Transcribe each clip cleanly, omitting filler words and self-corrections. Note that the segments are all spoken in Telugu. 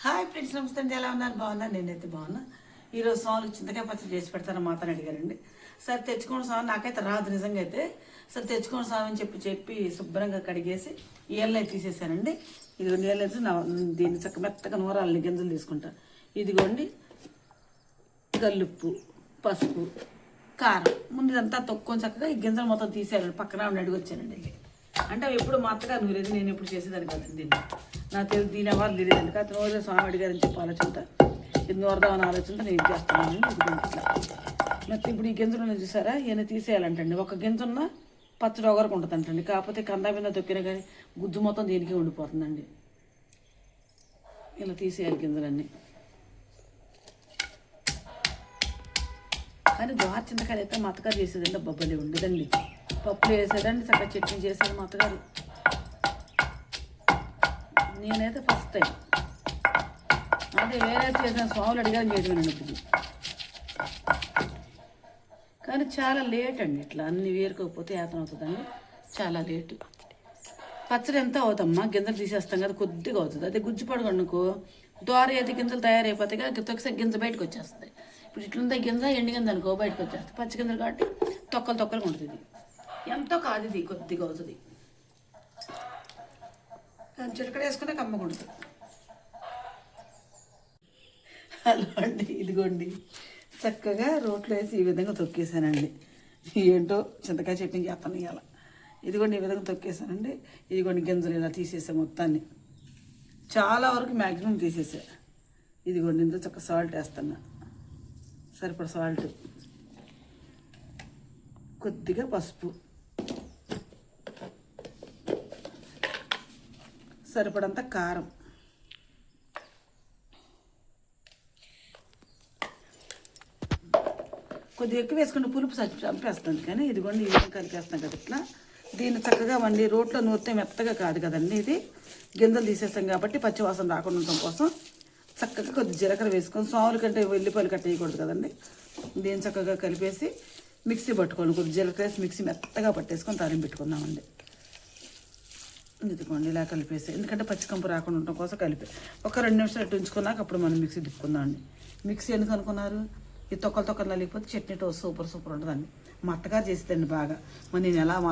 హాయ్ ఫ్రెండ్స్, నమస్తే అండి. ఎలా ఉన్నారు? బాగున్నాను. నేనైతే బాగున్నా. ఈరోజు స్వాములు చింతకాయ పచ్చడి చేసి పెడతాను మాతని అడిగారండి. సరే తెచ్చుకోండి స్వామి, నాకైతే రాదు నిజంగా అయితే. సరే తెచ్చుకోండి స్వామి అని చెప్పి శుభ్రంగా కడిగేసి ఏళ్ళై తీసేసానండి. ఇదిగోండి ఏళ్ళైతే దీన్ని చక్క మెత్తగా నూరాలని గింజలు తీసుకుంటా. ఇదిగోండి గల్లుప్పు, పసుపు, కారం. ముందు ఇదంతా తొక్కుని చక్కగా ఈ గింజలు మొత్తం తీసేయాలండి. పక్కన అడిగి వచ్చానండి. అంటే అవి ఎప్పుడు మా అత్తగారు నూరేది, నేను ఎప్పుడు చేసేదాన్ని కదండి. దీన్ని నాకు తెలియదు, దీని ఎవరు తెలియదండి. కాదు నూరే స్వామి అడిగారని చెప్పి ఆలోచనతో ఇది నూరదామని ఆలోచనతో నేను ఇది చేస్తున్నానండి. ఇది ఇట్లా మొత్తం ఇప్పుడు ఈ గింజలు చూసారా, ఈయన తీసేయాలంటండి. ఒక గింజ ఉన్న పచ్చడి ఒకరికి ఉంటుందంటండి. కాకపోతే కందా మీద తొక్కినా కానీ గుజ్జు మొత్తం దీనికి ఉండిపోతుందండి. ఇలా తీసేయాలి గింజలన్నీ. కానీ జోహార్ చింతకాయలు అయితే మా అత్తగారు చేసేదండి. బొబ్బలి ఉండేదండి. పప్పులు వేసేదండి, చక్కగా చట్నీ చేసేది మా అత్తగారు. నేనైతే ఫస్ట్ టైం అంటే వేరే చేసిన స్వాములు అడిగారు చేయడం ఇప్పుడు. కానీ చాలా లేట్ అండి. ఇట్లా అన్ని వేరుకోకపోతే ఏతం అవుతుందండి. చాలా లేటు. పచ్చడి ఎంత అవుతామ్మా, గింజలు తీసేస్తాం కదా, కొద్దిగా అవుతుంది. అదే గుజ్జు పడగొండుకో దోర అయితే గింజలు తయారైపోతాయి కదా, తొక్కిసే గింజ బయటకు వచ్చేస్తుంది. ఇప్పుడు ఇట్లుంటే గింజ ఎండి గింజ అనుకో బయటకు వచ్చేస్తుంది. పచ్చి గింజలు కాబట్టి తొక్కలు ఉంటుంది. ఎంతో కాదు, ఇది కొద్దిగా అవుతుంది. చిలకడ వేసుకునే కమ్మకుంటుంది. హలో అండి, ఇదిగోండి చక్కగా రోట్లో వేసి ఈ విధంగా తొక్కేసానండి. ఏంటో చింతకాయ చట్నీ చేస్తాను ఇవాళ. ఇదిగోండి ఈ విధంగా తొక్కేసానండి. ఇదిగోండి గింజలు ఇలా తీసేసా మొత్తాన్ని. చాలా వరకు మ్యాక్సిమం తీసేసా. ఇదిగోండి ఇందులో చక్క సాల్ట్ వేస్తున్నా, సరిపడ సాల్ట్, కొద్దిగా పసుపు, సరిపడంత కారం, కొద్దిగా ఎక్కువ వేసుకుంటే పులుపు చంపేస్తుంది. కానీ ఇదిగోండి ఈ విధంగా కలిపేస్తాం కదా ఇట్లా. దీన్ని చక్కగా వండి రోట్లో నూరితే మెత్తగా కాదు కదండి. ఇది గింజలు తీసేస్తాం కాబట్టి పచ్చివాసన రాకుండా ఉండటం కోసం చక్కగా కొద్ది జీలకర్ర వేసుకొని, స్వాముల కంటే వెల్లిపాయలు కట్ట వేయకూడదు కదండి. దీన్ని చక్కగా కలిపేసి మిక్సీ పట్టుకోండి. కొద్ది జీలకర్ర వేసి మిక్సీ మెత్తగా పట్టేసుకొని తాలింపు పెట్టుకుందామండి. ఇదిగోండి ఇలా కలిపేసి, ఎందుకంటే పచ్చికంపు రాకుండా ఉండటం కోసం కలిపి ఒక 2 నిమిషాలు అట్టు ఉంచుకున్నాక అప్పుడు మనం మిక్సీ తిప్పుకుందామండి. మిక్సీ ఎందుకు అనుకున్నారు, ఈ తొక్కలు లేకపోతే చట్నీ సూపర్ ఉంటుందండి. మా అత్తగారు చేసేదండి బాగా. మరి నేను ఎలా మా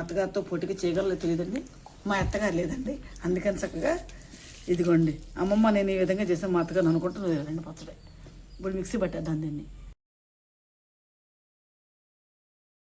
అత్తగారితో పోటీగా చేయగలదో తెలియదండి. మా అత్తగారు లేదండి, అందుకని చక్కగా ఇదిగోండి అమ్మమ్మ నేను ఈ విధంగా చేసాను మా అత్తగారు అనుకుంటున్నాను. 2 పచ్చడి ఇప్పుడు మిక్సీ పట్టేద్దాం దీన్ని.